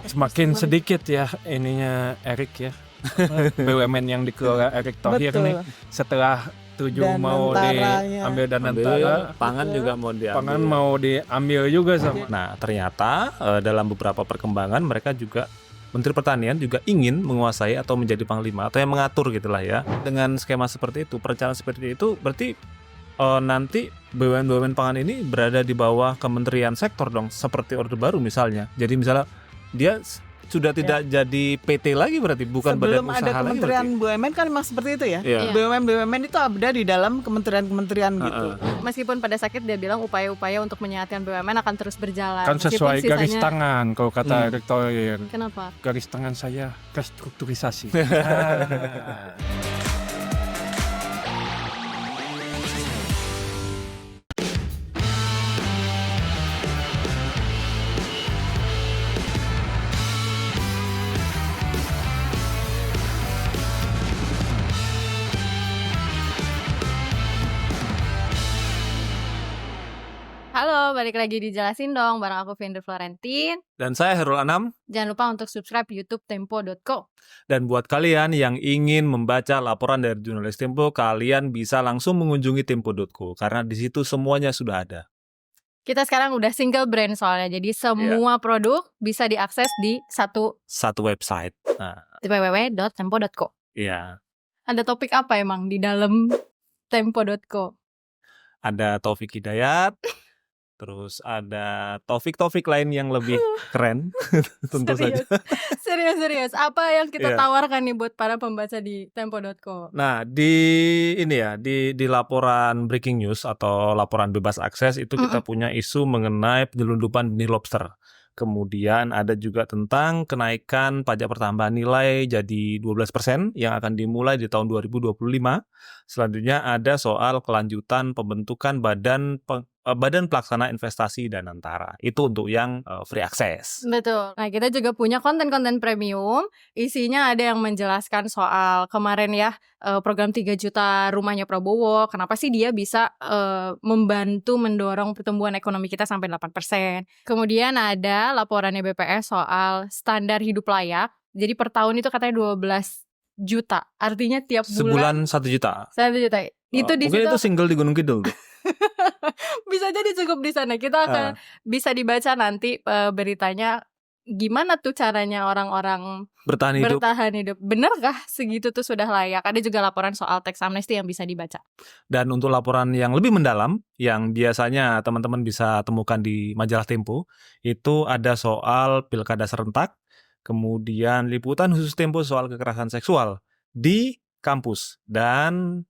Semakin sedikit ya ininya Erick ya. BUMN yang dikelola Erick Thohir Betul. nih setelah 7 mau Danantaranya. diambil Danantara, Pangan Betul. juga mau diambil. pangan mau diambil juga sama. Nah, ternyata dalam beberapa perkembangan mereka juga Menteri Pertanian juga ingin menguasai atau menjadi panglima atau yang mengatur gitulah ya. Dengan skema seperti itu, perencanaan seperti itu berarti nanti BUMN pangan ini berada di bawah kementerian sektor dong, seperti Orde Baru misalnya. Jadi misalnya dia sudah tidak jadi PT lagi berarti, bukan badan Sebelum usaha ada lagi Kementerian berarti. BUMN kan memang seperti itu ya. Iya. BUMN itu ada di dalam kementerian-kementerian gitu. Meskipun pada sakit dia bilang upaya-upaya untuk menyehatkan BUMN akan terus berjalan. Kan sesuai Meskipun garis sisanya- tangan kalau kata Erick Thohir. Kenapa? Garis tangan saya restrukturisasi. Halo, balik lagi dijelasin dong bareng aku Vendor Florentin. Dan saya Herul Anam. Jangan lupa untuk subscribe YouTube Tempo.co. Dan buat kalian yang ingin membaca laporan dari jurnalis Tempo, kalian bisa langsung mengunjungi tempo.co karena di situ semuanya sudah ada. Kita sekarang udah single brand soalnya, jadi semua produk bisa diakses di Satu website. Nah, www.tempo.co. iya. Ada topik apa emang di dalam Tempo.co? Ada Taufik Hidayat, terus ada topik-topik lain yang lebih keren, tentu saja. Serius. Apa yang kita Iya. tawarkan nih buat para pembaca di Tempo.co? Nah, di laporan breaking news atau laporan bebas akses itu kita punya isu mengenai penyelundupan benih lobster. Kemudian ada juga tentang kenaikan pajak pertambahan nilai jadi 12% yang akan dimulai di tahun 2025. Selanjutnya ada soal kelanjutan pembentukan badan pelaksana investasi Danantara. Itu untuk yang free access. Betul. Nah, kita juga punya konten-konten premium. Isinya ada yang menjelaskan soal kemarin ya, program 3 juta rumahnya Prabowo. Kenapa sih dia bisa membantu mendorong pertumbuhan ekonomi kita sampai 8%. Kemudian ada laporannya BPS soal standar hidup layak. Jadi per tahun itu katanya 12 juta. Artinya tiap bulan Sebulan 1 juta. 1 juta. Itu di Mungkin situ itu single di Gunung Kidul tuh. bisa jadi cukup di sana. Kita akan bisa dibaca nanti beritanya gimana tuh caranya orang-orang Bertahan hidup. Benarkah segitu tuh sudah layak? Ada juga laporan soal tax amnesty yang bisa dibaca. Dan untuk laporan yang lebih mendalam, yang biasanya teman-teman bisa temukan di majalah Tempo, itu ada soal pilkada serentak, kemudian liputan khusus Tempo soal kekerasan seksual di kampus. Dan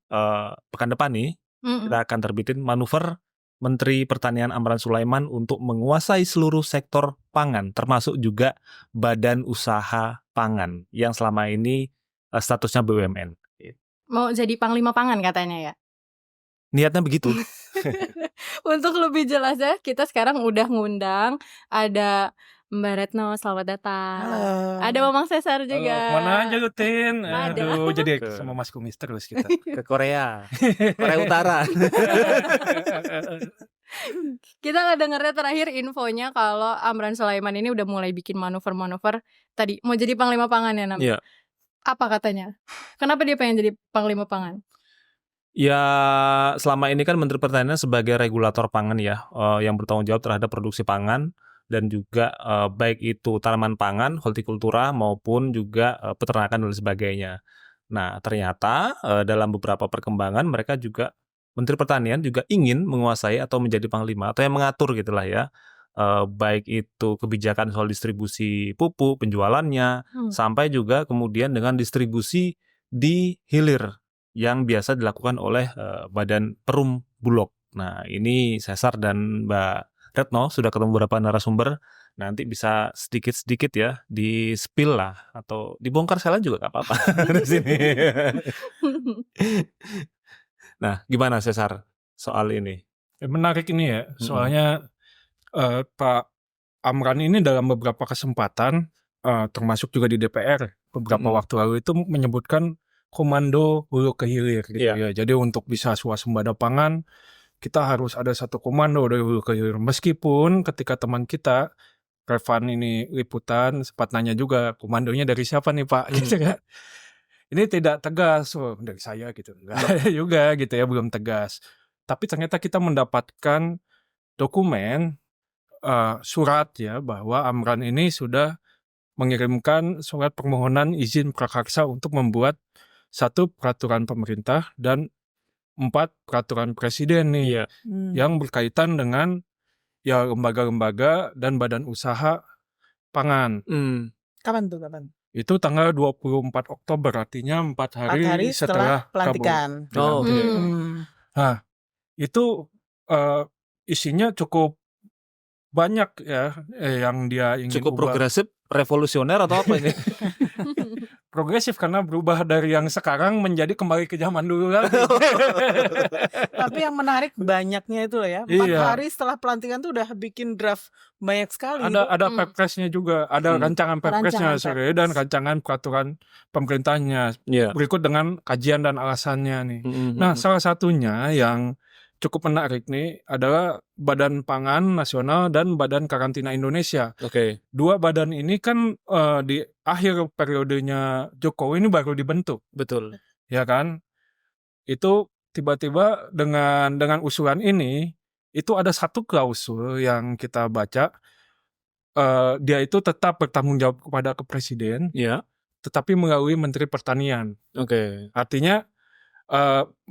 pekan depan nih, kita akan terbitin manuver Menteri Pertanian Amran Sulaiman untuk menguasai seluruh sektor pangan, termasuk juga badan usaha pangan yang selama ini statusnya BUMN. Mau jadi panglima pangan katanya ya. Niatnya begitu. Untuk lebih jelasnya, kita sekarang udah ngundang ada Mbak Retno, selamat datang. Halo. Ada Mamang Cesar juga. Mana aja lu Tin? Ada. Aduh, jadi sama Mas Kumis terus kita. Ke Korea Utara. Kita ngedengarnya terakhir infonya kalau Amran Sulaiman ini udah mulai bikin manuver-manuver. Tadi mau jadi panglima pangan ya, Nam? Iya. Apa katanya? Kenapa dia pengen jadi panglima pangan? Ya, selama ini kan Menteri Pertanian sebagai regulator pangan ya, yang bertanggung jawab terhadap produksi pangan dan juga baik itu tanaman pangan, hortikultura maupun juga peternakan dan sebagainya. Nah, ternyata dalam beberapa perkembangan mereka juga Menteri Pertanian juga ingin menguasai atau menjadi panglima atau yang mengatur gitulah ya. Baik itu kebijakan soal distribusi pupuk, penjualannya, sampai juga kemudian dengan distribusi di hilir yang biasa dilakukan oleh Badan Perum Bulog. Nah, ini Cesar dan Mbak Retno sudah ketemu beberapa narasumber. Nanti bisa sedikit-sedikit ya di-spill lah atau dibongkar sekalian juga gak apa-apa di sini. Nah, gimana Cesar soal ini? Menarik ini ya, soalnya Pak Amran ini dalam beberapa kesempatan, termasuk juga di DPR beberapa waktu lalu itu menyebutkan komando hulu ke hilir gitu ya. Jadi untuk bisa swasembada pangan kita harus ada satu komando dari hulu ke hilir. Meskipun ketika teman kita Revan ini liputan sempat nanya juga komandonya dari siapa nih Pak gitu kan. Ini tidak tegas dari saya gitu. Enggak juga gitu ya, belum tegas. Tapi ternyata kita mendapatkan dokumen surat ya bahwa Amran ini sudah mengirimkan surat permohonan izin prakarsa untuk membuat 1 peraturan pemerintah dan 4 peraturan presiden nih Iya. yang berkaitan dengan ya lembaga-lembaga dan badan usaha pangan. Kapan tuh? Kapan? Itu tanggal 24 Oktober, artinya 4 hari, 4 hari setelah pelantikan. Oh, oke. Nah, itu isinya cukup banyak ya yang dia ingin Cukup ubah. progresif, revolusioner atau apa ini? Progresif karena berubah dari yang sekarang menjadi kembali ke zaman dulu lagi. Tapi yang menarik banyaknya itu loh ya. 4 Iya. hari setelah pelantikan tuh udah bikin draft banyak sekali. Ada perpresnya juga, ada rancangan perpresnya Rancangan sorry, dan rancangan peraturan pemerintahnya Iya. berikut dengan kajian dan alasannya nih. Nah, salah satunya yang cukup menarik nih adalah Badan Pangan Nasional dan Badan Karantina Indonesia. Oke. Dua badan ini kan di akhir periodenya Jokowi ini baru dibentuk, Betul. ya kan? Itu tiba-tiba dengan usulan ini itu ada satu klausul yang kita baca, dia itu tetap bertanggung jawab kepada ke presiden, Iya. tetapi melalui Menteri Pertanian. Oke. Artinya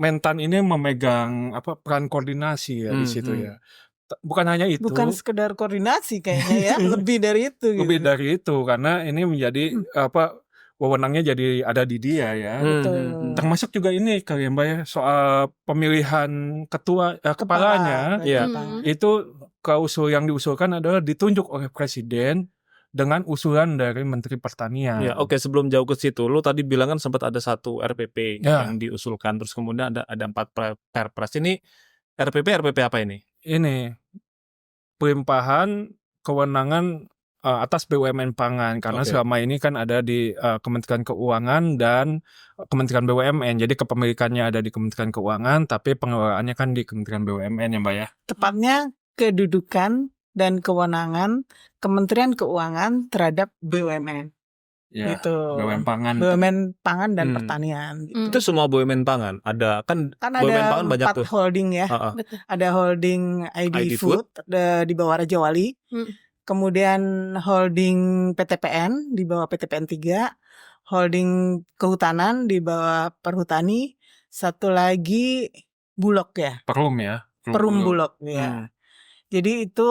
Mentan ini memegang peran koordinasi ya di situ ya. Bukan hanya itu. Bukan sekedar koordinasi kayaknya ya, lebih dari itu. Lebih dari itu karena ini menjadi wewenangnya jadi ada di dia ya. Betul. Termasuk juga ini kali ya Mbak ya, soal pemilihan ketua kepalanya. Iya. Itu klausul yang diusulkan adalah ditunjuk oleh presiden dengan usulan dari Menteri Pertanian. Ya, oke, sebelum jauh ke situ, lu tadi bilang kan sempat ada 1 RPP Ya. yang diusulkan, terus kemudian ada 4 perpres. Ini RPP apa ini? Ini pelimpahan kewenangan atas BUMN pangan karena Oke. selama ini kan ada di Kementerian Keuangan dan Kementerian BUMN. Jadi kepemilikannya ada di Kementerian Keuangan tapi pengelolaannya kan di Kementerian BUMN ya Mbak ya. Tepatnya kedudukan dan kewenangan Kementerian Keuangan terhadap BUMN. Ya, Gitu. BUMN pangan. BUMN pangan dan pertanian. Gitu. Itu semua BUMN pangan. Ada kan Kan BUMN ada pangan banyak 4 tuh. holding ya. Ada holding ID Food di bawah Raja Wali. Kemudian holding PTPN di bawah PTPN 3. Holding Kehutanan di bawah Perhutani. Satu lagi Bulog ya. Perum ya. Perum Bulog ya. Jadi itu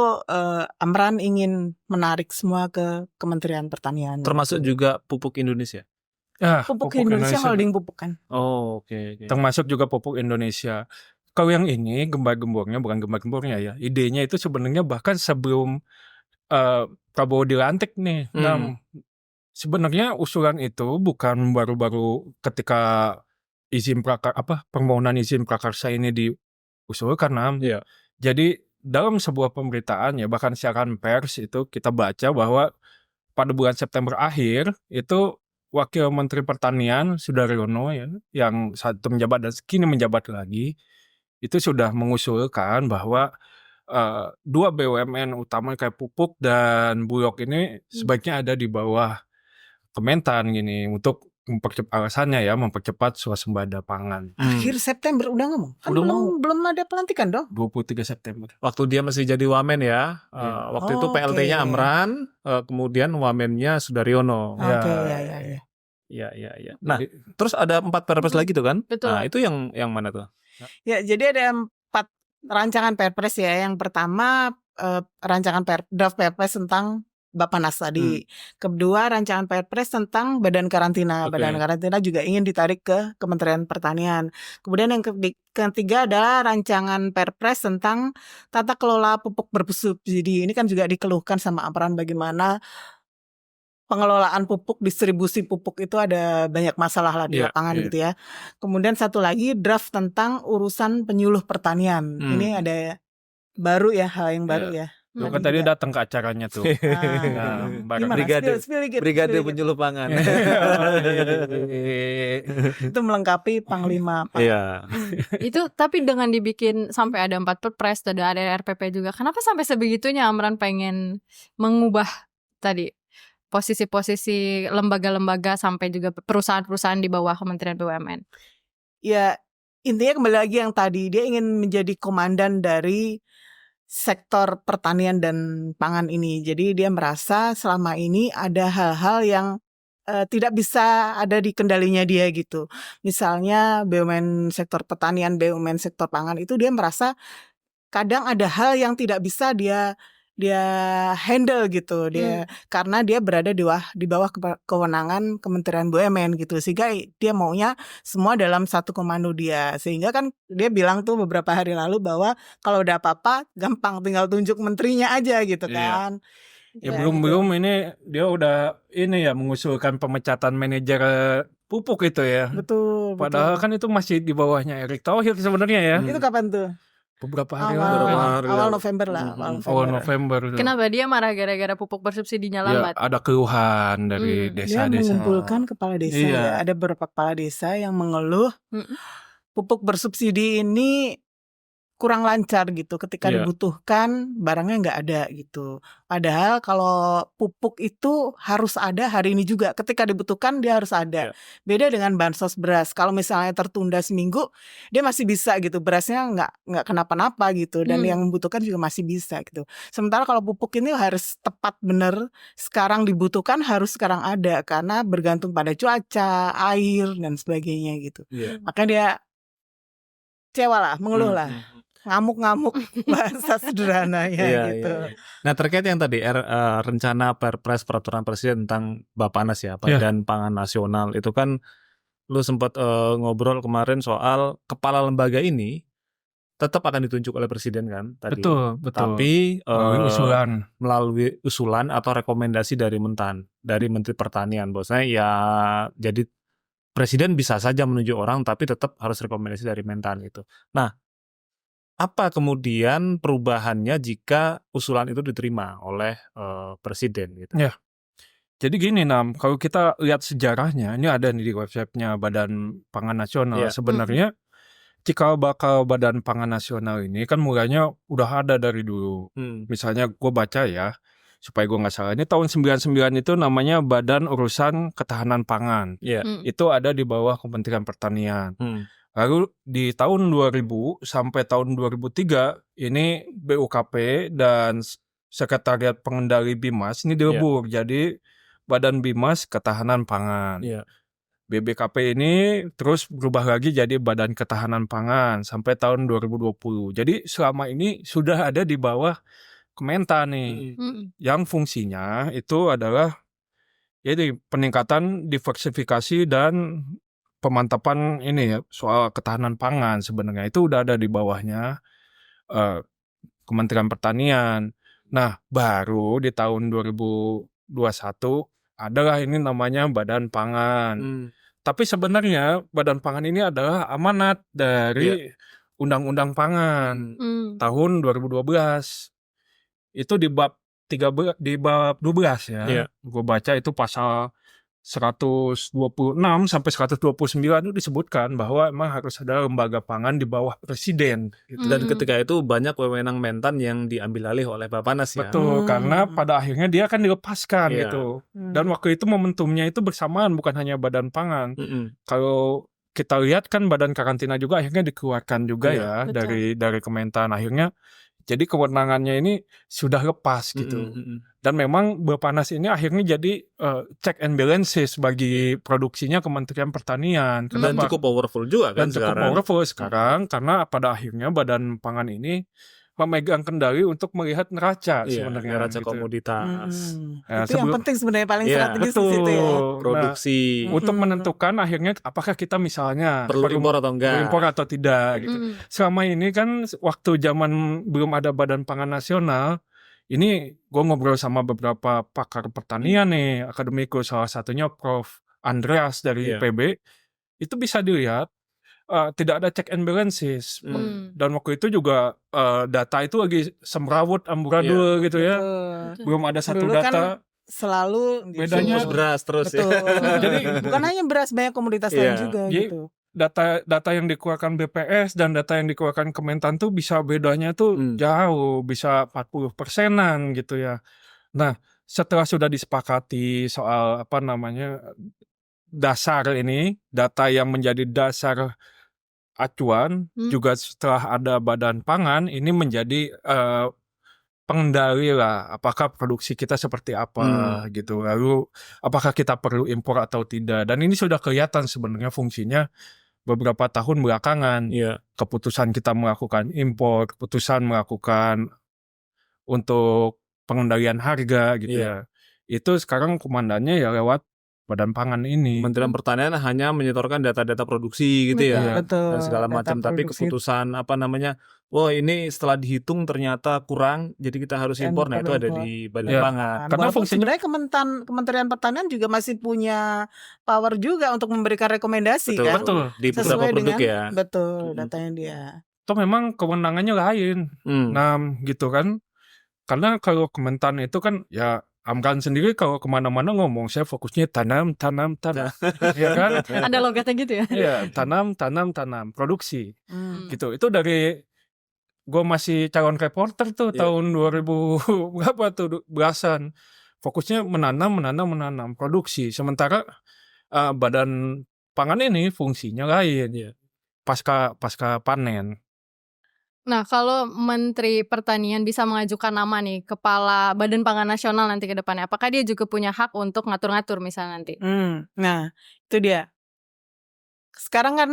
Amran ingin menarik semua ke Kementerian Pertanian. Termasuk juga Pupuk Indonesia. Ya, Pupuk Indonesia holding pupuk kan. Oh, oke. Termasuk juga Pupuk Indonesia. Kalau yang ini gembar-gembornya bukan gembar-gembornya ya. Idenya itu sebenarnya bahkan sebelum Prabowo dilantik nih. Nah, sebenarnya usulan itu bukan baru-baru ketika permohonan izin prakarsa ini diusulkan. Iya. Jadi dalam sebuah pemberitaan ya bahkan siaran pers itu kita baca bahwa pada bulan September akhir itu Wakil Menteri Pertanian Sudaryono ya yang saat itu menjabat dan kini menjabat lagi itu sudah mengusulkan bahwa 2 BUMN utama kayak Pupuk dan Bulog ini sebaiknya ada di bawah Kementan gini untuk mempercepat swasembada pangan. Akhir September udah ngomong. Kan belum ada pelantikan dong. 23 September. Waktu dia masih jadi wamen ya. Waktu itu PLT-nya Amran, kemudian wamennya Sudaryono. Oke, ya. Iya. Nah, terus ada 4 perpres lagi tuh kan? Betul. Nah, itu yang mana tuh? Ya, jadi ada 4 rancangan perpres ya. Yang pertama rancangan draft perpres tentang Bappenas tadi. Kedua rancangan perpres tentang Badan Karantina. Oke. Badan Karantina juga ingin ditarik ke Kementerian Pertanian. Kemudian yang ketiga adalah rancangan perpres tentang tata kelola pupuk bersubsidi. Ini kan juga dikeluhkan sama Amran bagaimana pengelolaan pupuk, distribusi pupuk itu ada banyak masalah lah di lapangan gitu ya. Kemudian satu lagi draft tentang urusan penyuluh pertanian. Ini ada baru ya, hal yang baru ya. Lu Tadi kan tadi juga. datang ke acaranya tuh. Ah, Nah, bareng. gimana? Brigade Spill dikit, Brigade spill dikit. Penyuluh Pangan. Itu melengkapi Panglima Pangan. Iya. Itu tapi dengan dibikin sampai ada 4 perpres, ada RPP juga. Kenapa sampai sebegitunya Amran pengen mengubah tadi posisi-posisi lembaga-lembaga sampai juga perusahaan-perusahaan di bawah Kementerian BUMN? Ya, intinya kembali lagi yang tadi, dia ingin menjadi komandan dari sektor pertanian dan pangan ini. Jadi dia merasa selama ini ada hal-hal yang tidak bisa ada di kendalinya dia gitu. Misalnya BUMN sektor pertanian, BUMN sektor pangan itu dia merasa kadang ada hal yang tidak bisa dia handle gitu. Karena dia berada di bawah kewenangan Kementerian BUMN gitu. Sehingga dia maunya semua dalam satu komando dia. Sehingga kan dia bilang tuh beberapa hari lalu bahwa kalau udah apa-apa gampang tinggal tunjuk menterinya aja gitu kan. Ya Ya, belum ini dia udah ini ya mengusulkan pemecatan manajer pupuk itu ya. Betul. Padahal kan itu masih di bawahnya Erick Thohir sebenarnya ya. Itu kapan tuh? Beberapa hari lalu. Awal November lah. Awal November. Kenapa dia marah gara-gara pupuk bersubsidinya Ya, lambat? ada keluhan dari Dia desa-desa. mengumpulkan kepala desa. Iya. Ya. Ada beberapa kepala desa yang mengeluh pupuk bersubsidi ini kurang lancar gitu. Ketika Iya. dibutuhkan barangnya nggak ada gitu. Padahal kalau pupuk itu harus ada hari ini juga. Ketika dibutuhkan dia harus ada. Iya. Beda dengan bansos beras. Kalau misalnya tertunda seminggu, dia masih bisa gitu. Berasnya nggak kenapa-napa gitu. Dan yang membutuhkan juga masih bisa gitu. Sementara kalau pupuk ini harus tepat bener. Sekarang dibutuhkan harus sekarang ada. Karena bergantung pada cuaca, air dan sebagainya gitu. Iya. Makanya dia kecewa lah, mengeluh lah. Ngamuk-ngamuk bahasa sederhananya Iya, gitu. iya. Nah, terkait yang tadi rencana Perpres peraturan presiden tentang Bappenas ya, Badan Pangan Nasional itu kan lu sempat ngobrol kemarin soal kepala lembaga ini tetap akan ditunjuk oleh presiden kan tadi. Betul. Tapi melalui usulan. melalui usulan atau rekomendasi dari dari Menteri Pertanian. Bahwasanya ya jadi presiden bisa saja menunjuk orang tapi tetap harus rekomendasi dari Mentan gitu. Nah, apa kemudian perubahannya jika usulan itu diterima oleh presiden gitu? Ya. Jadi gini Nam, kalau kita lihat sejarahnya, ini ada nih di websitenya Badan Pangan Nasional. Iya. Sebenarnya cikal bakal Badan Pangan Nasional ini kan mulanya udah ada dari dulu. Misalnya gue baca ya, supaya gue nggak salah. Ini tahun 99 itu namanya Badan Urusan Ketahanan Pangan. Iya. Itu ada di bawah Kementerian Pertanian. Lalu di tahun 2000 sampai tahun 2003 ini BUKP dan Sekretariat Pengendali Bimas ini dilebur jadi Badan Bimas Ketahanan Pangan. Iya. BBKP ini terus berubah lagi jadi Badan Ketahanan Pangan sampai tahun 2020. Jadi selama ini sudah ada di bawah Kementan nih. Yang fungsinya itu adalah jadi peningkatan diversifikasi dan pemantapan ini ya soal ketahanan pangan sebenarnya itu udah ada di bawahnya Kementerian Pertanian. Nah, baru di tahun 2021 adalah ini namanya Badan Pangan. Tapi sebenarnya Badan Pangan ini adalah amanat dari Undang-Undang Pangan tahun 2012. Itu di bab 12 ya. Gue baca itu pasal 126 sampai 129 itu disebutkan bahwa emang harus ada lembaga pangan di bawah presiden gitu. Dan ketika itu banyak wewenang Mentan yang diambil alih oleh Bappenas ya. Betul, karena pada akhirnya dia akan dilepaskan gitu. Dan waktu itu momentumnya itu bersamaan bukan hanya Badan Pangan. Kalau kita lihat kan Badan Karantina juga akhirnya dikeluarkan juga ya dari Kementan. Akhirnya jadi kewenangannya ini sudah lepas gitu. Dan memang Bappenas ini akhirnya jadi check and balances bagi produksinya Kementerian Pertanian. Dan cukup powerful juga kan Dan cukup powerful sekarang karena pada akhirnya Badan Pangan ini memegang kendali untuk melihat neraca sebenarnya. Neraca komoditas. Itu yang penting sebenarnya paling strategis di situ ya. Produksi. Untuk menentukan akhirnya apakah kita misalnya perlu impor atau enggak. Impor atau tidak gitu. Selama ini kan waktu zaman belum ada Badan Pangan Nasional, ini gue ngobrol sama beberapa pakar pertanian nih, akademikus, salah satunya Prof. Andreas dari PB, itu bisa dilihat tidak ada check and balances. Dan waktu itu juga data itu lagi semrawut amburadul gitu ya. Betul. Belum ada satu Dulu kan data. selalu Bedanya- Surplus beras terus betul. ya. Jadi bukan hanya beras, banyak komoditas Iya. lain juga Jadi, gitu. data yang dikeluarkan BPS dan data yang dikeluarkan Kementan tuh bisa bedanya tuh jauh, bisa 40%-an gitu ya. Nah, setelah sudah disepakati soal dasar ini, data yang menjadi dasar acuan, juga setelah ada Badan Pangan, ini menjadi pengendali lah, apakah produksi kita seperti apa gitu. Lalu apakah kita perlu impor atau tidak. Dan ini sudah kelihatan sebenarnya fungsinya beberapa tahun belakangan. Iya. Keputusan kita melakukan impor, keputusan melakukan untuk pengendalian harga gitu ya. Itu sekarang komandannya ya lewat Badan Pangan ini. Kementerian Pertanian hanya menyetorkan data-data produksi gitu ya. Betul. Dan segala Data macam, tapi produksi keputusan wah ini setelah dihitung ternyata kurang, jadi kita harus impor. Nah, itu ada di Badan Ya. Pangan. Karena Walaupun fungsinya- sebenarnya Kementerian Pertanian juga masih punya power juga untuk memberikan rekomendasi Betul, kan. Betul. Di beberapa Sesuai produk dengan ya. betul datanya dia. Itu memang kewenangannya lain. Nah gitu kan. Karena kalau Kementan itu kan ya Amran sendiri kalau kemana-mana ngomong saya fokusnya tanam. Ya kan? Ada logatnya gitu ya. Iya, tanam, produksi. Gitu. Itu dari gue masih calon reporter tuh tahun 2000 berapa tuh belasan. Fokusnya menanam, produksi. Sementara Badan Pangan ini fungsinya lain. Pasca panen. Nah, kalau Menteri Pertanian bisa mengajukan nama nih Kepala Badan Pangan Nasional nanti ke depannya, apakah dia juga punya hak untuk ngatur-ngatur misalnya nanti? Nah, itu dia. Sekarang kan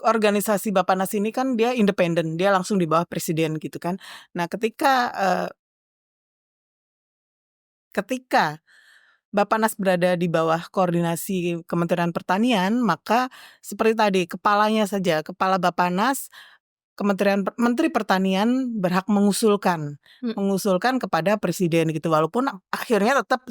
organisasi Bappenas ini kan dia independen, dia langsung di bawah presiden gitu kan. Nah, ketika Bappenas berada di bawah koordinasi Kementerian Pertanian, maka seperti tadi kepalanya saja, kepala Bappenas, Menteri Pertanian berhak mengusulkan kepada presiden gitu, walaupun akhirnya tetap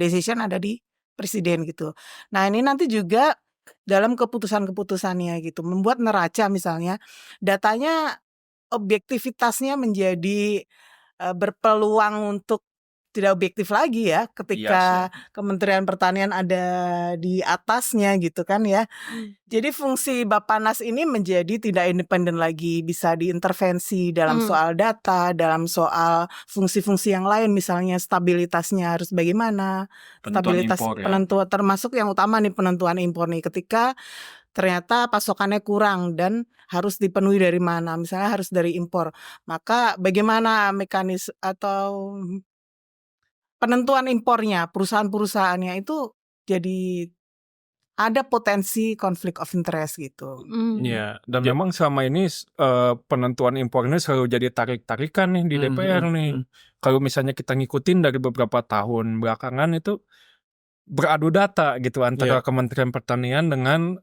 decision ada di presiden gitu. Nah, ini nanti juga dalam keputusan-keputusannya gitu membuat neraca misalnya datanya objektivitasnya menjadi berpeluang untuk tidak objektif lagi ya ketika Kementerian Pertanian ada di atasnya gitu kan ya. Jadi fungsi Bappenas ini menjadi tidak independen lagi, bisa diintervensi dalam soal data, dalam soal fungsi-fungsi yang lain, misalnya stabilitasnya harus bagaimana, stabilitas penentuan termasuk yang utama nih penentuan impor nih ketika ternyata pasokannya kurang dan harus dipenuhi dari mana, misalnya harus dari impor, maka bagaimana mekanisme atau penentuan impornya, perusahaan-perusahaannya itu jadi ada potensi konflik of interest gitu. Iya, dan memang selama ini penentuan impor ini selalu jadi tarik-tarikan nih di DPR nih. Kalau misalnya kita ngikutin dari beberapa tahun belakangan itu beradu data gitu antara Kementerian Pertanian dengan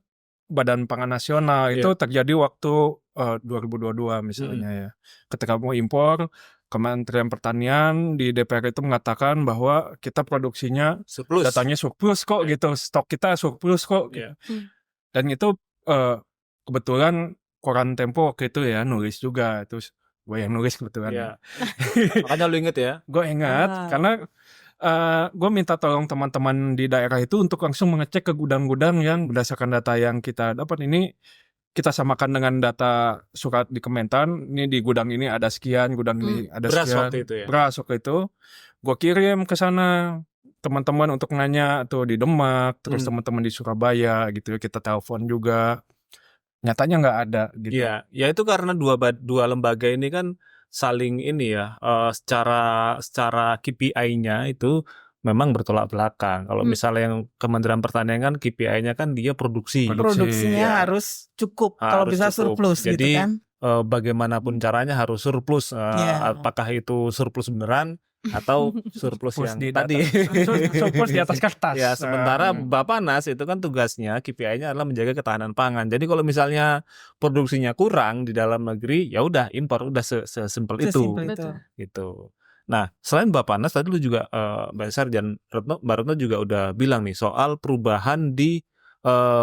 Badan Pangan Nasional. Itu terjadi waktu 2022 misalnya ya. Ketika mau impor, Kementerian Pertanian di DPR itu mengatakan bahwa kita produksinya Surplus. datanya surplus kok gitu, stok kita surplus kok gitu. Dan itu kebetulan koran Tempo waktu itu ya nulis juga, terus gue yang nulis kebetulan. Makanya lu inget ya? Gue ingat karena gue minta tolong teman-teman di daerah itu untuk langsung mengecek ke gudang-gudang yang berdasarkan data yang kita dapat ini kita samakan dengan data surat di Kementan. Ini di gudang ini ada sekian, gudang ini ada beras sekian. waktu itu ya? Beras waktu itu. Gue kirim ke sana teman-teman untuk nanya tuh di Demak, terus teman-teman di Surabaya gitu. Kita telepon juga. Nyatanya nggak ada gitu. Iya, ya itu karena dua lembaga ini kan saling ini ya, secara KPI-nya itu memang bertolak belakang. Kalau misalnya yang Kementerian Pertanian kan KPI-nya kan dia produksi. Produksinya harus cukup, kalau Harus bisa cukup. surplus Jadi, gitu kan. Bagaimanapun caranya harus surplus. Apakah itu surplus beneran atau surplus yang tadi? Surplus di atas kertas. Ya, sementara Bappenas itu kan tugasnya KPI-nya adalah menjaga ketahanan pangan. Jadi kalau misalnya produksinya kurang di dalam negeri, ya udah impor, udah sesimpel itu. Gitu. Nah, selain Bappenas tadi lu juga Mbak Sarjan Mbak Retno juga udah bilang nih soal perubahan di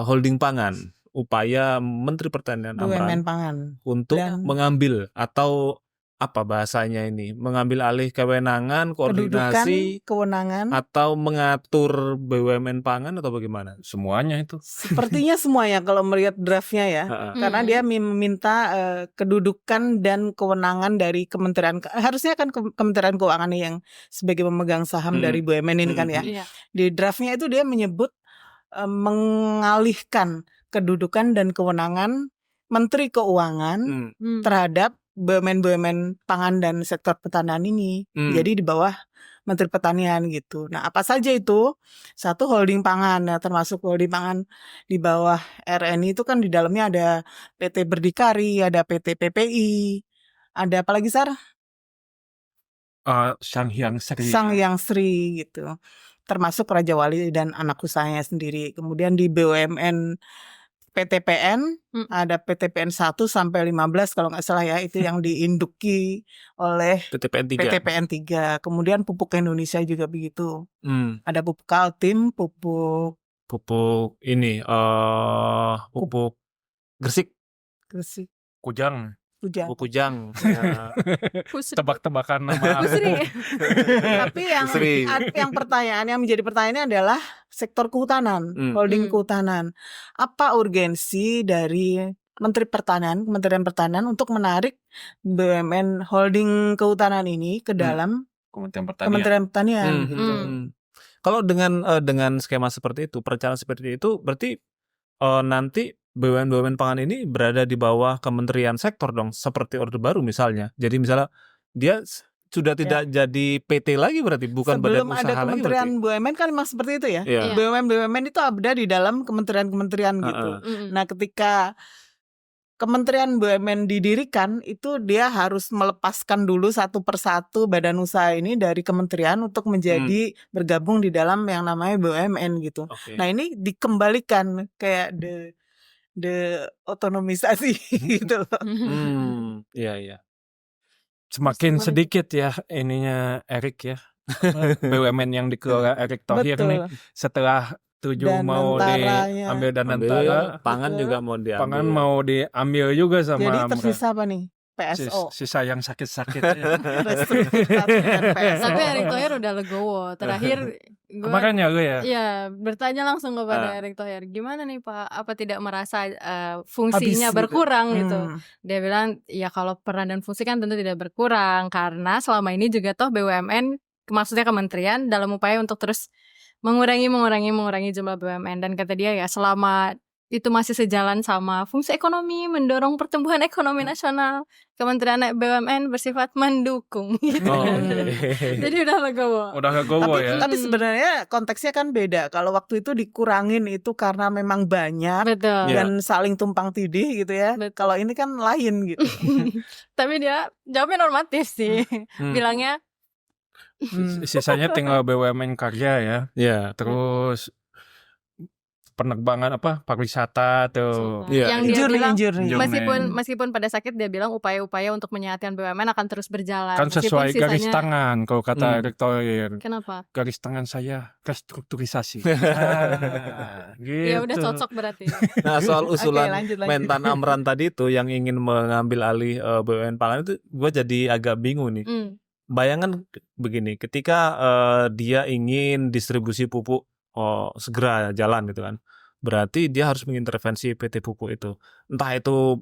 holding pangan upaya Menteri Pertanian BUMN Amran pangan untuk dan mengambil atau apa bahasanya ini, mengambil alih kewenangan, kedudukan, koordinasi, kewenangan. atau mengatur BUMN pangan atau bagaimana? Semuanya itu. Sepertinya semuanya kalau melihat draftnya ya, Heeh. karena dia meminta kedudukan dan kewenangan dari harusnya kan Kementerian Keuangan yang sebagai pemegang saham dari BUMN ini kan ya. Iya. Di draftnya itu dia menyebut mengalihkan kedudukan dan kewenangan Menteri Keuangan terhadap BUMN pangan dan sektor pertanian ini. Jadi di bawah Menteri Pertanian gitu. Nah, apa saja itu? Satu, holding pangan, ya, termasuk holding pangan di bawah RNI itu kan di dalamnya ada PT Berdikari, ada PT PPI, ada apa lagi Sar? Sanghyang Sri. Sanghyang Sri gitu. Termasuk Raja Wali dan anak usahanya sendiri. Kemudian di BUMN PTPN ada PTPN 1 sampai 15 kalau nggak salah ya, itu yang diinduki oleh PTPN 3. PTPN 3. Kemudian pupuk Indonesia juga begitu. Ada pupuk Kaltim, pupuk ini pupuk Gresik, Kujang. Kujang. pupuk Kujang. Ya. Tebak-tebakan nama aku. Tapi yang pertanyaan yang menjadi pertanyaan adalah sektor kehutanan, holding kehutanan. Apa urgensi dari Kementerian Pertanian untuk menarik BUMN holding kehutanan ini ke dalam Kementerian Pertanian gitu. Kalau dengan skema seperti itu, perencanaan seperti itu, berarti nanti BUMN pangan ini berada di bawah kementerian sektor dong, seperti Orde Baru misalnya. Jadi misalnya dia sudah tidak jadi PT lagi berarti, bukan badan Sebelum usaha ada lagi Kementerian berarti. BUMN kan memang seperti itu ya. Iya. BUMN itu ada di dalam kementerian-kementerian gitu. Nah, ketika Kementerian BUMN didirikan, itu dia harus melepaskan dulu satu persatu badan usaha ini dari kementerian untuk menjadi bergabung di dalam yang namanya BUMN gitu. Oke. Nah, ini dikembalikan kayak the otonomisasi gitu loh. Iya. Semakin sedikit ya ininya Erik ya. BUMN yang dikelola Erick Thohir Betul. nih setelah 7 mau Danantaranya. diambil Danantara, Pangan Betul. juga mau diambil. pangan mau diambil juga sama Jadi Amran. tersisa apa nih? PSO. Sisa yang sakit-sakit. Restrukturisasi dan PSO. Tapi Erick Thohir udah legowo. Terakhir gue Makanya lu ya. bertanya langsung kepada Erick Thohir, gimana nih Pak? Apa tidak merasa fungsinya berkurang gitu? Dia bilang, ya kalau peran dan fungsi kan tentu tidak berkurang, karena selama ini juga toh BUMN, maksudnya kementerian, dalam upaya untuk terus mengurangi jumlah BUMN. Dan kata dia ya selama itu masih sejalan sama fungsi ekonomi, mendorong pertumbuhan ekonomi nasional, Kementerian BUMN bersifat mendukung gitu. Jadi udah legowo ya. Tapi sebenarnya konteksnya kan beda. Kalau waktu itu dikurangin itu karena memang banyak. Betul. Dan saling tumpang tindih gitu ya. Kalau ini kan lain gitu. Tapi dia jawabnya normatif sih. Bilangnya Sisanya tinggal BUMN karya ya. Iya. Terus penerbangan pariwisata tuh. yang dia bilang Injurni. meskipun pada sakit dia bilang upaya-upaya untuk menyehatkan BUMN akan terus berjalan. Kan sesuai garis tangan kalau kata Erick Thohir. Kenapa? Garis tangan saya restrukturisasi. Gitu. Ya udah cocok berarti. Nah, soal usulan lanjut. Mentan Amran tadi itu yang ingin mengambil alih BUMN pangan itu, gue jadi agak bingung nih. Bayangan begini, ketika dia ingin distribusi pupuk segera jalan gitu kan, berarti dia harus mengintervensi PT Pupuk itu. Entah itu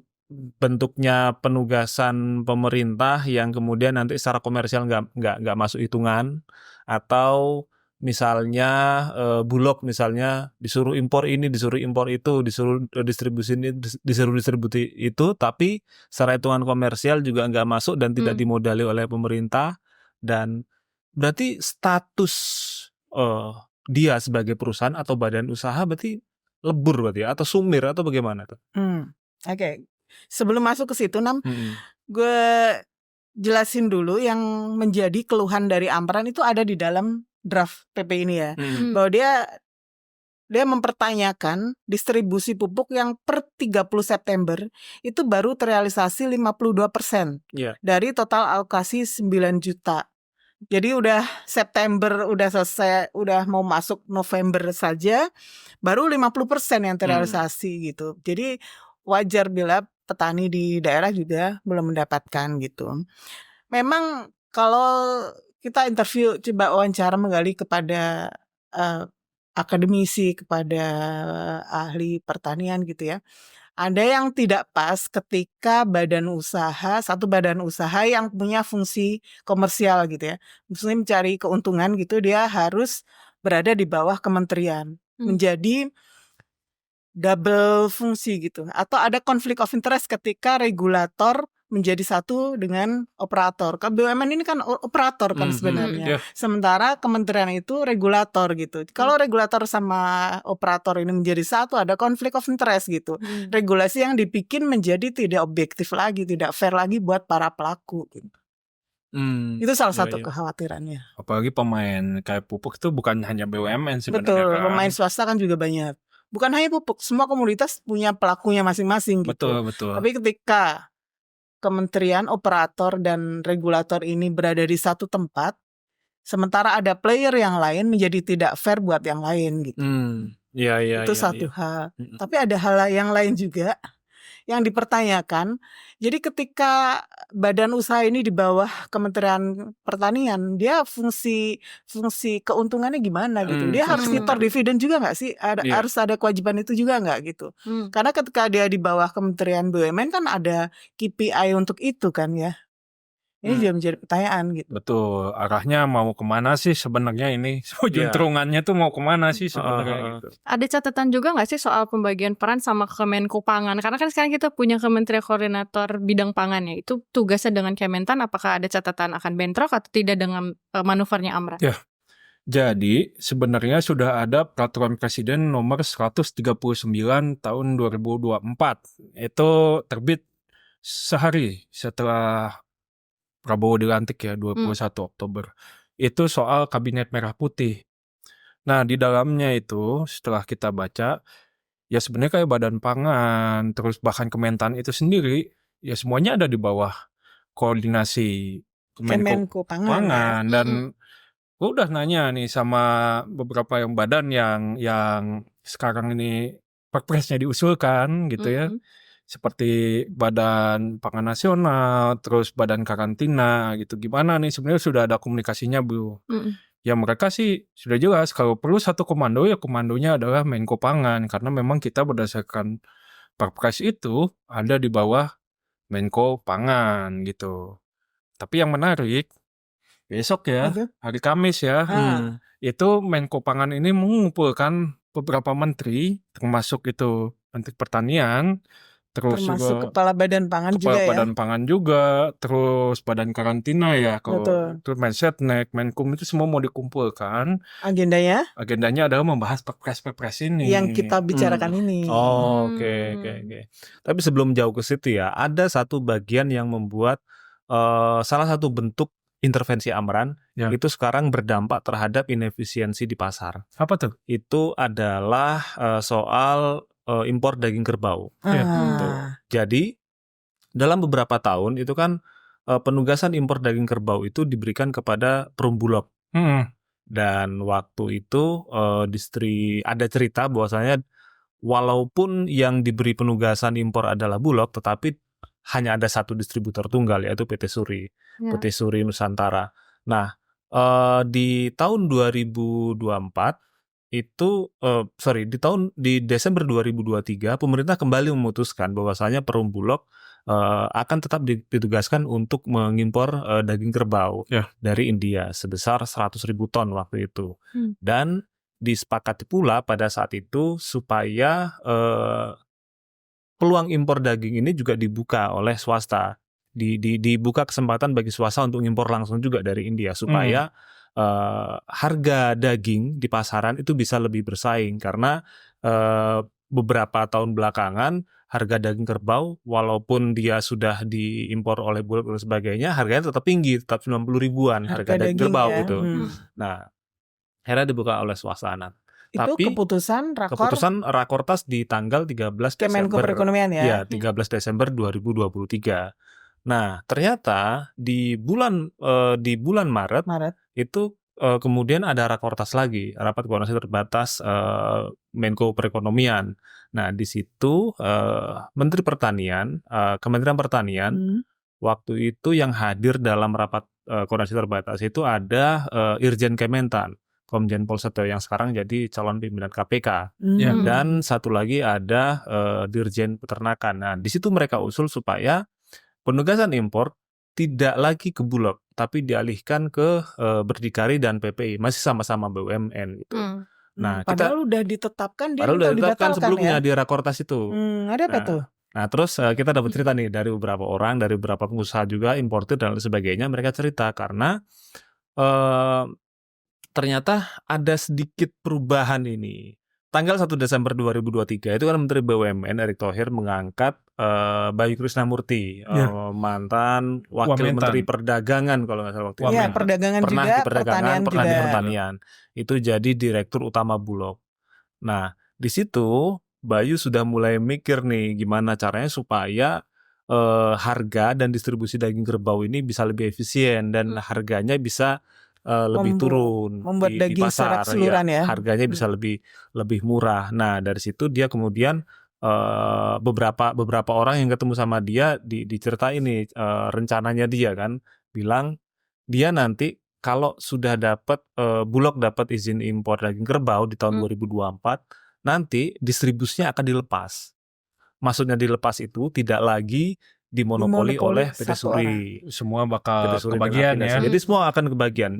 bentuknya penugasan pemerintah yang kemudian nanti secara komersial nggak masuk hitungan, atau misalnya Bulog misalnya disuruh impor ini, disuruh impor itu, disuruh distribusi ini, disuruh distribusi itu, tapi secara hitungan komersial juga nggak masuk dan tidak dimodali oleh pemerintah. Dan berarti status dia sebagai perusahaan atau badan usaha berarti lebur berarti ya, atau sumir atau bagaimana tuh? Oke. Sebelum masuk ke situ gue jelasin dulu yang menjadi keluhan dari Amran itu ada di dalam draft PP ini ya. Bahwa dia mempertanyakan distribusi pupuk yang per 30 September itu baru terrealisasi 52% dari total alokasi 9 juta. Jadi udah September udah selesai, udah mau masuk November saja baru 50% yang terrealisasi gitu. Jadi wajar bila petani di daerah juga belum mendapatkan gitu. Memang kalau kita interview, coba wawancara menggali kepada akademisi, kepada ahli pertanian gitu ya. Ada yang tidak pas ketika satu badan usaha yang punya fungsi komersial gitu ya. Maksudnya mencari keuntungan gitu, dia harus berada di bawah kementerian. Menjadi double fungsi gitu. Atau ada konflik of interest ketika regulator menjadi satu dengan operator. Kan BUMN ini kan operator kan sebenarnya. Sementara kementerian itu regulator gitu. Kalau regulator sama operator ini menjadi satu, ada konflik of interest gitu. Regulasi yang dibikin menjadi tidak objektif lagi, tidak fair lagi buat para pelaku gitu. Itu salah satu kekhawatirannya. Apalagi pemain kayak pupuk itu bukan hanya BUMN sebenarnya. Betul, kan. pemain swasta kan juga banyak. Bukan hanya pupuk, semua komoditas punya pelakunya masing-masing gitu. Betul. Tapi ketika kementerian, operator, dan regulator ini berada di satu tempat, sementara ada player yang lain, menjadi tidak fair buat yang lain gitu. Itu satu hal. Tapi ada hal yang lain juga yang dipertanyakan. Jadi ketika badan usaha ini di bawah Kementerian Pertanian, dia fungsi keuntungannya gimana gitu. Dia harus nyetor dividen juga nggak sih? Harus ada kewajiban itu juga nggak gitu. Karena ketika dia di bawah Kementerian BUMN kan ada KPI untuk itu kan ya. Ini juga menjadi pertanyaan gitu. Betul, arahnya mau kemana sih sebenarnya ini? Juntrungannya tuh mau kemana sih sebenarnya gitu. Ada catatan juga nggak sih soal pembagian peran sama Kemenko Pangan? Karena kan sekarang kita punya Kementerian Koordinator Bidang Pangan ya. Itu tugasnya dengan Kementan, apakah ada catatan akan bentrok atau tidak dengan manuvernya Amran? Ya, jadi sebenarnya sudah ada Peraturan Presiden nomor 139 tahun 2024. Itu terbit sehari setelah Prabowo dilantik ya 21 Oktober. Itu soal Kabinet Merah Putih. Nah, di dalamnya itu setelah kita baca, ya sebenarnya kayak Badan Pangan, terus bahkan Kementan itu sendiri, ya semuanya ada di bawah koordinasi Kemenko Pangan. Dan gue udah nanya nih sama beberapa yang badan yang sekarang ini perpresnya diusulkan gitu ya. Seperti Badan Pangan Nasional, terus Badan Karantina gitu. Gimana nih sebenarnya sudah ada komunikasinya Bu? Ya mereka sih sudah jelas kalau perlu satu komando ya komandonya adalah Menko Pangan karena memang kita berdasarkan Perpres itu ada di bawah Menko Pangan gitu. Tapi yang menarik besok ya hari Kamis ya itu Menko Pangan ini mengumpulkan beberapa menteri termasuk itu Menteri Pertanian. Terus termasuk juga kepala badan pangan juga ya. Badan Pangan juga, terus Badan Karantina ya, kalau terus Mensetnek, Menkum itu semua mau dikumpulkan. Agendanya adalah membahas perpres ini. Yang kita bicarakan ini. Oke. Tapi sebelum jauh ke situ ya, ada satu bagian yang membuat salah satu bentuk intervensi Amran itu sekarang berdampak terhadap inefisiensi di pasar. Apa tuh? Itu adalah soal impor daging kerbau. Jadi dalam beberapa tahun itu kan penugasan impor daging kerbau itu diberikan kepada Perumbulok. Dan waktu itu ada cerita bahwasanya walaupun yang diberi penugasan impor adalah Bulog, tetapi hanya ada satu distributor tunggal yaitu PT Suri, PT Suri Nusantara. Nah di tahun 2024 itu di Desember 2023 pemerintah kembali memutuskan bahwasanya Perumbulok akan tetap ditugaskan untuk mengimpor daging kerbau dari India sebesar 100.000 ton waktu itu. Dan disepakati pula pada saat itu supaya peluang impor daging ini juga dibuka oleh swasta. Dibuka kesempatan bagi swasta untuk impor langsung juga dari India supaya harga daging di pasaran itu bisa lebih bersaing karena beberapa tahun belakangan harga daging kerbau walaupun dia sudah diimpor oleh Bulog dan sebagainya harganya tetap tinggi, tetap 90 ribuan harga daging kerbau gitu. Nah, akhirnya dibuka oleh swasta. Itu tapi keputusan Rakortas di tanggal 13 Kemenko Desember. Perekonomian ya. 13 Desember 2023. Nah, ternyata di bulan Maret Maret. itu kemudian ada rakortas lagi, rapat koordinasi terbatas Menko Perekonomian. Nah, di situ Menteri Pertanian, Kementerian Pertanian Hmm. waktu itu yang hadir dalam rapat koordinasi terbatas itu ada Irjen Kementan, Komjen Pol Setio yang sekarang jadi calon pimpinan KPK. Ya. Hmm. Dan satu lagi ada Dirjen Peternakan. Nah, di situ mereka usul supaya penugasan impor tidak lagi ke Bulog, tapi dialihkan ke Berdikari dan PPI, masih sama-sama BUMN gitu. Nah, Padahal udah ditetapkan dia padahal udah minta ditetapkan dibatalkan sebelumnya ya. di rakortas itu. Ada apa tuh? Nah, terus kita dapat cerita nih dari beberapa orang, dari beberapa pengusaha juga, importir dan lain sebagainya, mereka cerita karena ternyata ada sedikit perubahan ini. Tanggal 1 Desember 2023 itu kan Menteri BUMN Erick Thohir mengangkat Bayu Krisnamurti, mantan Wakil Wamentan. Menteri Perdagangan kalau nggak salah waktu itu. Iya, Wamentan. perdagangan Pernah juga, di perdagangan, pertanian pernah di juga. pertanian. Itu jadi Direktur Utama Bulog. Nah, di situ Bayu sudah mulai mikir nih gimana caranya supaya harga dan distribusi daging kerbau ini bisa lebih efisien dan harganya bisa lebih turun membuat di daging secara pasar, keseluruhan ya. harganya bisa lebih murah. Nah, dari situ dia kemudian beberapa orang yang ketemu sama dia diceritain nih rencananya dia kan, bilang dia nanti kalau sudah dapat Bulog dapat izin impor daging kerbau di tahun 2024, nanti distribusinya akan dilepas. Maksudnya dilepas itu tidak lagi dimonopoli oleh PT satu Suri. Semua PT bakal Suri dan kebagian afiliasi. ya. Jadi semua akan kebagian.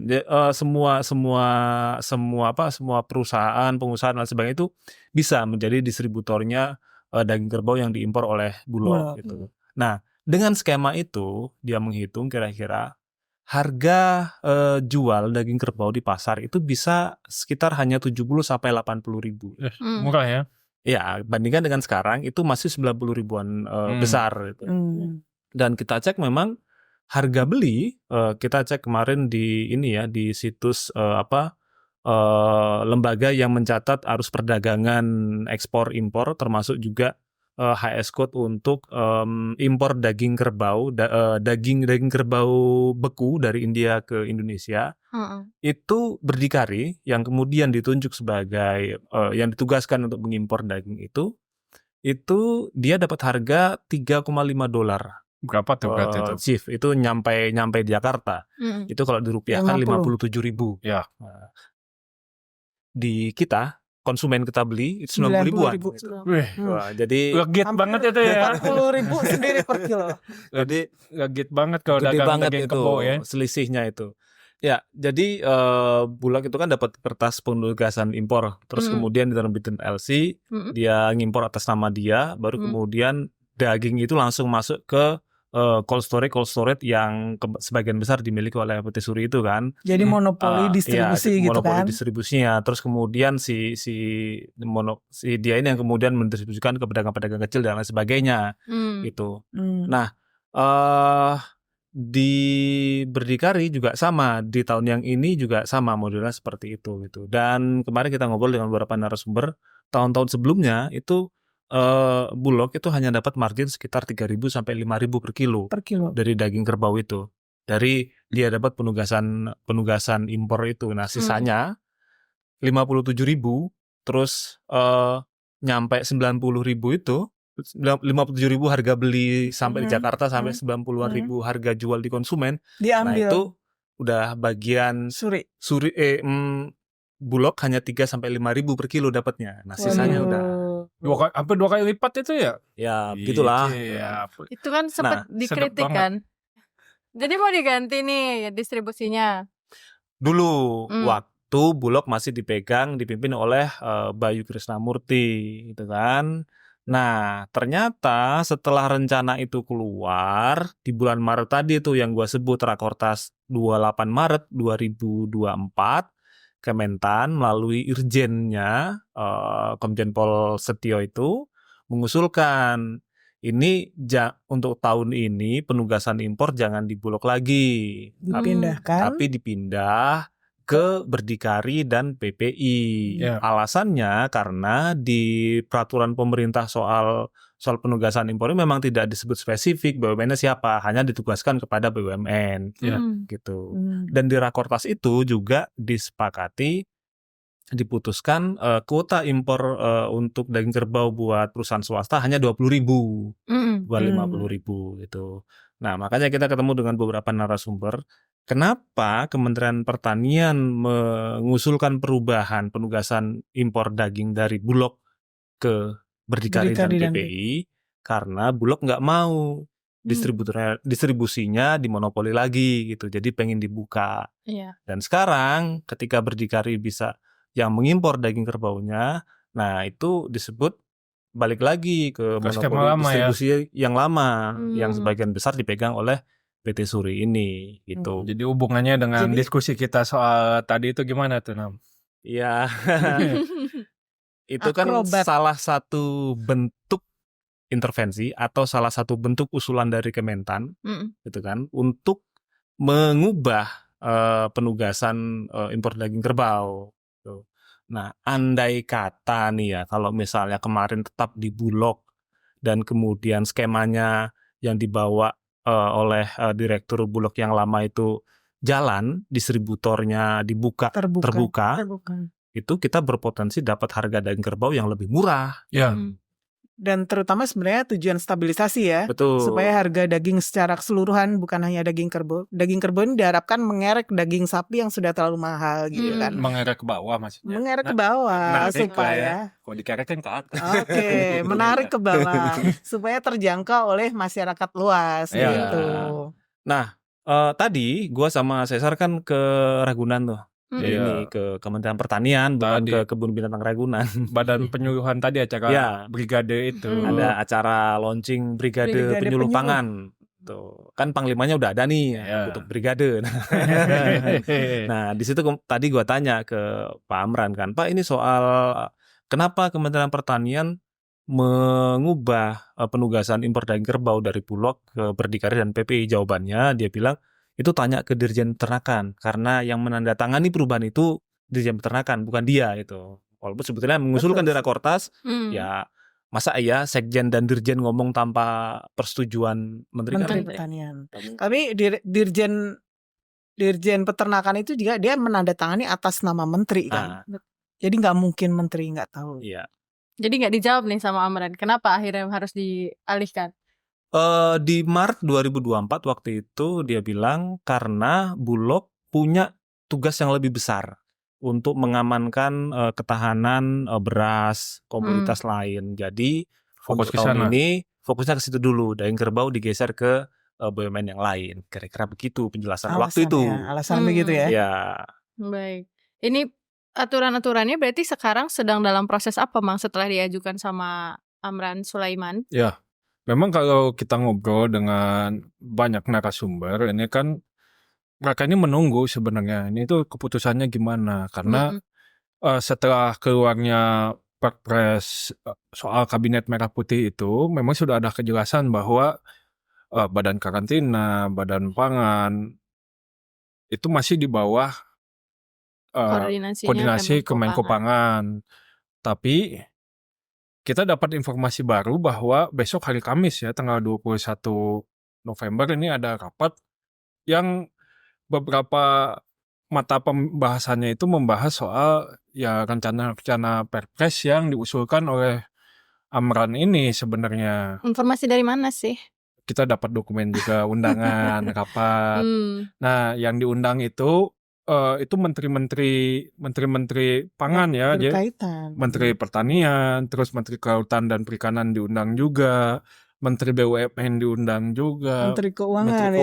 Semua perusahaan, pengusaha dan sebagainya itu bisa menjadi distributornya daging kerbau yang diimpor oleh Bulog gitu. Nah, dengan skema itu dia menghitung kira-kira harga jual daging kerbau di pasar itu bisa sekitar hanya 70 sampai 80 ribu. Murah ya. Ya, bandingkan dengan sekarang itu masih 90 ribuan besar gitu. Dan kita cek memang harga beli, kita cek kemarin di di situs lembaga yang mencatat arus perdagangan ekspor impor, termasuk juga HS code untuk impor daging kerbau, daging kerbau beku dari India ke Indonesia. Itu Berdikari yang kemudian ditunjuk sebagai yang ditugaskan untuk mengimpor daging itu dia dapat harga $3,5. Berapa tuh berarti itu? Chief itu nyampe di Jakarta. Itu kalau dirupiahkan 57.000. Ya. Di kita konsumen kita beli itu 90 ribuan. Gitu. Wih, Wah, jadi kaget banget itu ya. 40.000 sendiri per kilo. jadi Kaget banget kalau gede dagang banget daging itu kerbau ya. selisihnya itu. Ya, jadi Bulog itu kan dapat kertas penugasan impor, terus kemudian diterbitin LC, dia ngimpor atas nama dia, baru kemudian daging itu langsung masuk ke cold storage yang sebagian besar dimiliki oleh PT Suri itu kan. Jadi monopoli distribusi gitu monopoli kan. distribusinya. Terus kemudian si dia ini yang kemudian mendistribusikan ke pedagang-pedagang kecil dan lain sebagainya gitu. Nah, di Berdikari juga sama, di tahun yang ini juga sama modelnya seperti itu gitu. Dan kemarin kita ngobrol dengan beberapa narasumber, tahun-tahun sebelumnya itu Bulog itu hanya dapat margin sekitar 3.000 sampai 5.000 per kilo dari daging kerbau itu. Dari dia dapat penugasan impor itu. Nah, sisanya 57.000 terus nyampe 90.000 itu 57.000 harga beli sampai di Jakarta sampai 90-an ribu harga jual di konsumen. Diambil. Nah, itu udah bagian Suri Bulog hanya 3 sampai 5.000 per kilo dapatnya. Nah, sisanya udah hampir 2 kali lipat itu ya. Ya, gitulah. Iya. Itu kan sempat dikritik kan. Jadi mau diganti nih distribusinya. Dulu waktu Bulog masih dipimpin oleh Bayu Krisnamurti gitu kan. Nah, ternyata setelah rencana itu keluar di bulan Maret tadi tuh yang gua sebut Rakortas 28 Maret 2024, Kementan melalui Irjennya Komjen Pol Setio itu mengusulkan ini untuk tahun ini penugasan impor jangan di Bulog lagi, dipindahkan, tapi dipindah ke Berdikari dan PPI. Ya. Alasannya karena di peraturan pemerintah soal penugasan impor ini memang tidak disebut spesifik BUMN-nya siapa, hanya ditugaskan kepada BUMN Ya. gitu. Hmm. Dan di Rakortas itu juga diputuskan kuota impor untuk daging kerbau buat perusahaan swasta hanya 20.000, bukan 50.000 gitu. Nah, makanya kita ketemu dengan beberapa narasumber. Kenapa Kementerian Pertanian mengusulkan perubahan penugasan impor daging dari Bulog ke Berdikari dan Berdikari dan PPI? Karena Bulog nggak mau distribusinya dimonopoli lagi gitu. Jadi pengen dibuka. Iya. Dan sekarang ketika Berdikari bisa yang mengimpor daging kerbaunya, nah itu disebut balik lagi ke skema monopoli lama ya. distribusi yang lama, yang sebagian besar dipegang oleh PT Suri ini gitu. Jadi hubungannya dengan Jadi- diskusi kita soal tadi itu gimana tuh, Nam? Iya, itu kan Akrobat. salah satu bentuk intervensi atau salah satu bentuk usulan dari Kementan gitu kan untuk mengubah penugasan impor daging kerbau. Tuh. Nah, andai kata nih ya, kalau misalnya kemarin tetap di Bulog dan kemudian skemanya yang dibawa oleh direktur Bulog yang lama itu jalan, distributornya terbuka, itu kita berpotensi dapat harga daging kerbau yang lebih murah. Ya. Dan terutama sebenarnya tujuan stabilisasi ya. Betul. Supaya harga daging secara keseluruhan bukan hanya daging kerbau. Daging kerbau ini diharapkan mengerek daging sapi yang sudah terlalu mahal gitu kan. Mengerek ke bawah maksudnya. Mengerek ke bawah menarik lah supaya ya. Kalau dikerek kan ke atas. Oke, menarik ke bawah supaya terjangkau oleh masyarakat luas Iya. gitu. Nah, tadi gua sama Cesar kan ke Ragunan tuh. Jadi Iya. ini ke Kementerian Pertanian, bukan Tadi. ke Kebun Binatang Ragunan. Badan penyuluhan tadi acara Ya. brigade itu. Ada acara launching Brigade Brigade Penyuluh Penyuluh. Pangan. Tuh. Kan panglimanya udah ada nih Ya. untuk brigade. Nah, di situ tadi gua tanya ke Pak Amran kan, Pak ini soal kenapa Kementerian Pertanian mengubah penugasan impor daging kerbau dari Bulog ke Berdikari dan PPI? Jawabannya dia bilang itu tanya ke Dirjen Peternakan karena yang menandatangani perubahan itu Dirjen Peternakan bukan dia itu. Walaupun sebetulnya mengusulkan di Rakortas ya masa iya Sekjen dan Dirjen ngomong tanpa persetujuan Menteri Menteri kan? Pertanian. Tapi Dirjen Peternakan itu juga dia menandatangani atas nama menteri kan. Jadi nggak mungkin menteri nggak tahu. Iya. Jadi nggak dijawab nih sama Amran. Kenapa akhirnya harus dialihkan? Di Maret 2024 waktu itu dia bilang karena Bulog punya tugas yang lebih besar untuk mengamankan ketahanan beras komoditas lain. Jadi Fokus untuk ke tahun sana. ini fokusnya ke situ dulu. Daging kerbau digeser ke BUMN yang lain. Kira-kira begitu penjelasan waktu itu. Alasan begitu ya. Ya. Baik. Ini aturan-aturannya berarti sekarang sedang dalam proses apa, Mang, setelah diajukan sama Amran Sulaiman? Ya. Memang kalau kita ngobrol dengan banyak narasumber, ini kan mereka ini menunggu sebenarnya. Ini tuh keputusannya gimana? Karena setelah keluarnya Perpres soal Kabinet Merah Putih itu, memang sudah ada kejelasan bahwa Badan Karantina, Badan Pangan itu masih di bawah koordinasi Kemenko Pangan. Tapi kita dapat informasi baru bahwa besok hari Kamis ya, tanggal 21 November ini ada rapat yang beberapa mata pembahasannya itu membahas soal ya rencana Perpres yang diusulkan oleh Amran ini sebenarnya. Informasi dari mana sih? Kita dapat dokumen juga undangan rapat. Nah, yang diundang itu menteri-menteri pangan ya, berkaitan. Menteri Pertanian, terus Menteri Kelautan dan Perikanan diundang juga, Menteri BUMN diundang juga, Menteri Keuangan, Menteri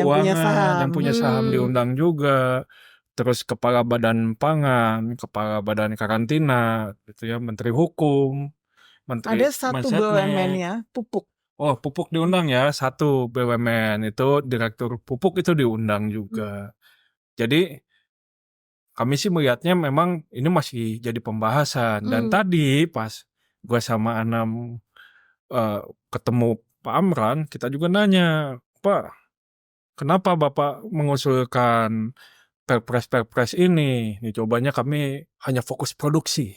yang punya saham, diundang juga, terus Kepala Badan Pangan, Kepala Badan Karantina, gitu ya, Menteri Hukum, Menteri ada satu BUMN-nya pupuk. Oh, pupuk diundang ya, satu BUMN itu Direktur Pupuk itu diundang juga. Jadi kami sih melihatnya memang ini masih jadi pembahasan. Dan tadi pas gue sama Anam ketemu Pak Amran, kita juga nanya, Pak, kenapa Bapak mengusulkan perpres ini cobanya kami hanya fokus produksi.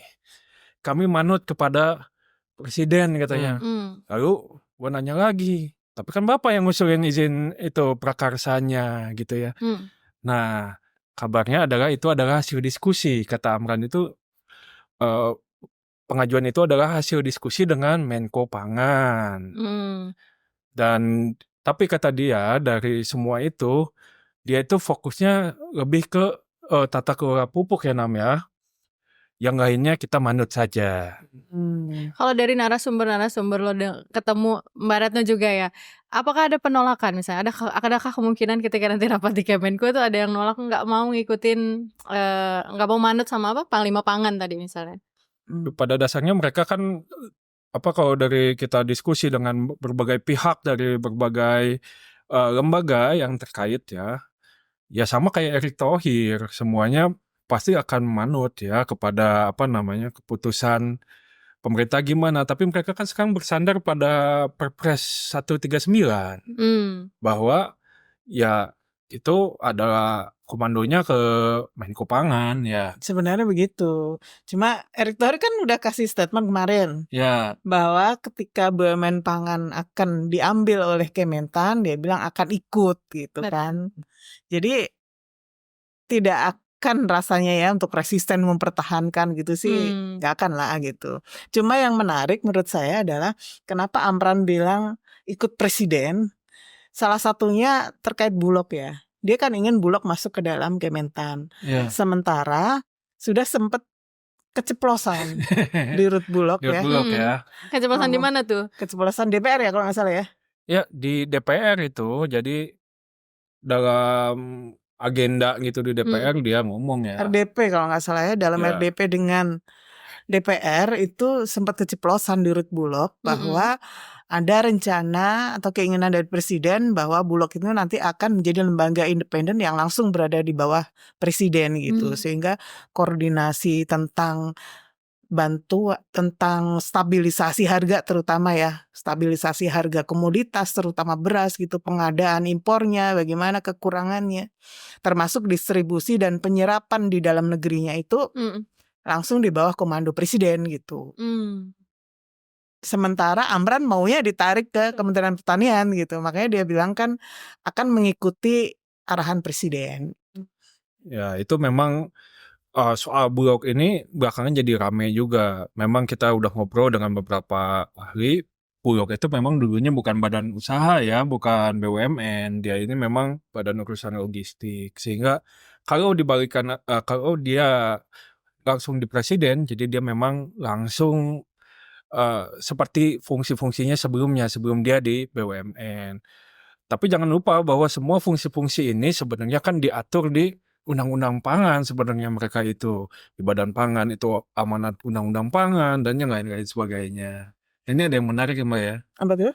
Kami manut kepada presiden katanya. Lalu gue nanya lagi, tapi kan Bapak yang ngusulin izin itu prakarsanya gitu ya. Nah, kabarnya itu adalah hasil diskusi. Kata Amran itu pengajuan itu adalah hasil diskusi dengan Menko Pangan. Dan tapi kata dia dari semua itu, dia itu fokusnya lebih ke tata kelola pupuk ya Nam ya. Yang lainnya kita manut saja. Kalau dari narasumber lo ketemu Mbak Retno juga ya, apakah ada penolakan misalnya? Adakah kemungkinan ketika nanti rapat di Kemenko itu ada yang nolak nggak mau ngikutin, nggak mau manut sama Panglima Pangan tadi misalnya? Pada dasarnya mereka kan kalau dari kita diskusi dengan berbagai pihak dari berbagai lembaga yang terkait ya sama kayak Erick Thohir, semuanya pasti akan manut ya kepada keputusan pemerintah gimana. Tapi mereka kan sekarang bersandar pada Perpres 139 bahwa ya itu adalah komandonya ke Menko Pangan ya. Sebenarnya begitu. Cuma Erick Thohir kan udah kasih statement kemarin Ya, bahwa ketika BUMN pangan akan diambil oleh Kementan, dia bilang akan ikut gitu Betul. kan. Jadi tidak akan rasanya ya untuk resisten mempertahankan gitu sih, nggak akan lah gitu. Cuma yang menarik menurut saya adalah kenapa Amran bilang ikut presiden. Salah satunya terkait Bulog ya. Dia kan ingin Bulog masuk ke dalam Kementan. ya. Sementara sudah sempat keceplosan di Rut Bulog Di ya. Bulog ya. Keceplosan di mana tuh? Keceplosan DPR ya kalau nggak salah ya. Ya di DPR itu, jadi dalam agenda gitu di DPR dia ngomong ya. RDP kalau nggak salah ya, dalam Ya. RDP dengan DPR itu sempat keceplosan di Rut Bulog bahwa ada rencana atau keinginan dari presiden bahwa Bulog itu nanti akan menjadi lembaga independen yang langsung berada di bawah presiden gitu, sehingga koordinasi tentang tentang stabilisasi harga, terutama ya stabilisasi harga komoditas terutama beras gitu, pengadaan impornya, bagaimana kekurangannya, termasuk distribusi dan penyerapan di dalam negerinya itu langsung di bawah komando presiden gitu. Sementara Amran maunya ditarik ke Kementerian Pertanian gitu, makanya dia bilang kan akan mengikuti arahan presiden. Ya itu memang soal Bulog ini belakangan jadi rame juga. Memang kita udah ngobrol dengan beberapa ahli. Bulog itu memang dulunya bukan badan usaha ya, bukan BUMN. Dia ini memang badan urusan logistik. Sehingga kalau dibalikan, kalau dia langsung di presiden, jadi dia memang langsung seperti fungsi-fungsinya sebelum dia di BUMN. Tapi jangan lupa bahwa semua fungsi-fungsi ini sebenarnya kan diatur di Undang-Undang Pangan sebenarnya mereka itu. Di Badan Pangan itu amanat Undang-Undang Pangan dan yang lain-lain sebagainya. Ini ada yang menarik ya Mbak ya, Apa tuh?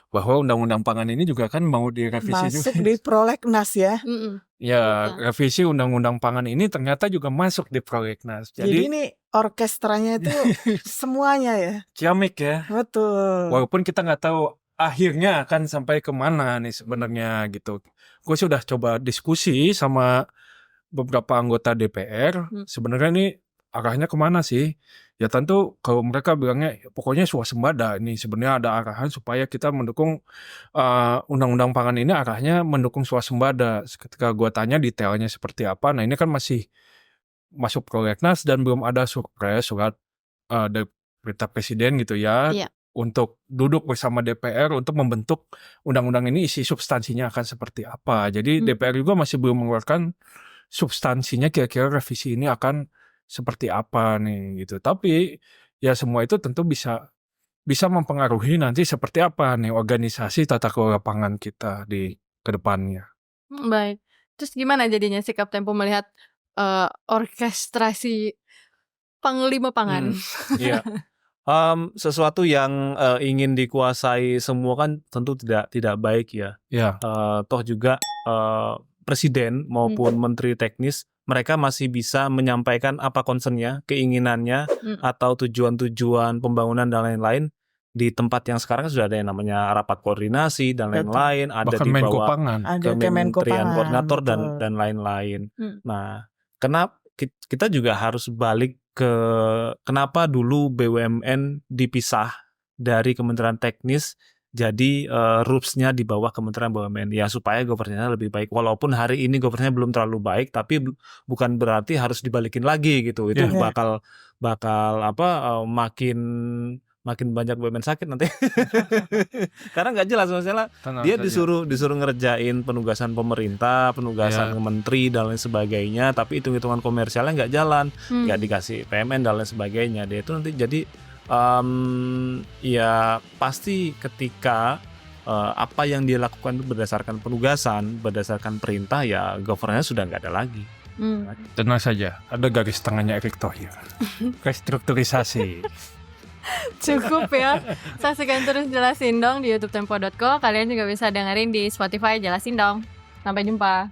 bahwa Undang-Undang Pangan ini juga kan mau direvisi juga. Masuk di prolegnas ya. Ya, revisi Undang-Undang Pangan ini ternyata juga masuk di prolegnas. Jadi Jadi ini orkestranya itu semuanya ya. ciamik ya. Betul. Walaupun kita nggak tahu akhirnya akan sampai kemana nih sebenarnya gitu. Gue sudah coba diskusi sama beberapa anggota DPR. Sebenarnya nih arahnya kemana sih? Ya tentu kalau mereka bilangnya pokoknya swasembada. Ini sebenarnya ada arahan supaya kita mendukung undang-undang pangan ini arahnya mendukung swasembada. Ketika gue tanya detailnya seperti apa, nah ini kan masih masuk prolegnas dan belum ada surat dari perintah presiden gitu ya. Iya. Untuk duduk bersama DPR untuk membentuk undang-undang ini isi substansinya akan seperti apa. Jadi DPR juga masih belum mengeluarkan substansinya kira-kira revisi ini akan seperti apa nih gitu. Tapi ya semua itu tentu bisa mempengaruhi nanti seperti apa nih organisasi tata kelola pangan kita di kedepannya. Baik. Terus gimana jadinya sikap Tempo melihat orkestrasi Panglima Pangan? Iya. Sesuatu yang ingin dikuasai semua kan tentu tidak baik ya. Ya. Toh juga presiden maupun menteri teknis mereka masih bisa menyampaikan apa concernnya, keinginannya atau tujuan-tujuan pembangunan dan lain-lain di tempat yang sekarang sudah ada yang namanya rapat koordinasi dan Betul. lain-lain, ada Bahkan di Menko bawah Pangan. Ada Kemenko Kementerian Pangan, Koordinator dan betul. lain-lain. Hmm. Nah, kita juga harus balik ke kenapa dulu BUMN dipisah dari Kementerian Teknis, jadi RUPS-nya di bawah Kementerian BUMN ya, supaya governance-nya lebih baik. Walaupun hari ini governance-nya belum terlalu baik, tapi bukan berarti harus dibalikin lagi gitu. Itu Ya. bakal makin banyak BUMN sakit nanti. Karena nggak jelas masalah. Tenang Dia saja. disuruh ngerjain penugasan pemerintah, penugasan Ya. menteri dan lain sebagainya, tapi hitung-hitungan komersialnya nggak jalan, nggak dikasih PMN dan lain sebagainya. Dia itu nanti jadi ya pasti ketika apa yang dia lakukan itu berdasarkan penugasan, berdasarkan perintah, ya governance sudah nggak ada lagi. Tenang saja, ada garis tangannya Erick Thohir. Restrukturisasi. Cukup ya. Saksikan terus Jelasin Dong di youtube tempo.co. Kalian juga bisa dengerin di Spotify Jelasin Dong. Sampai jumpa.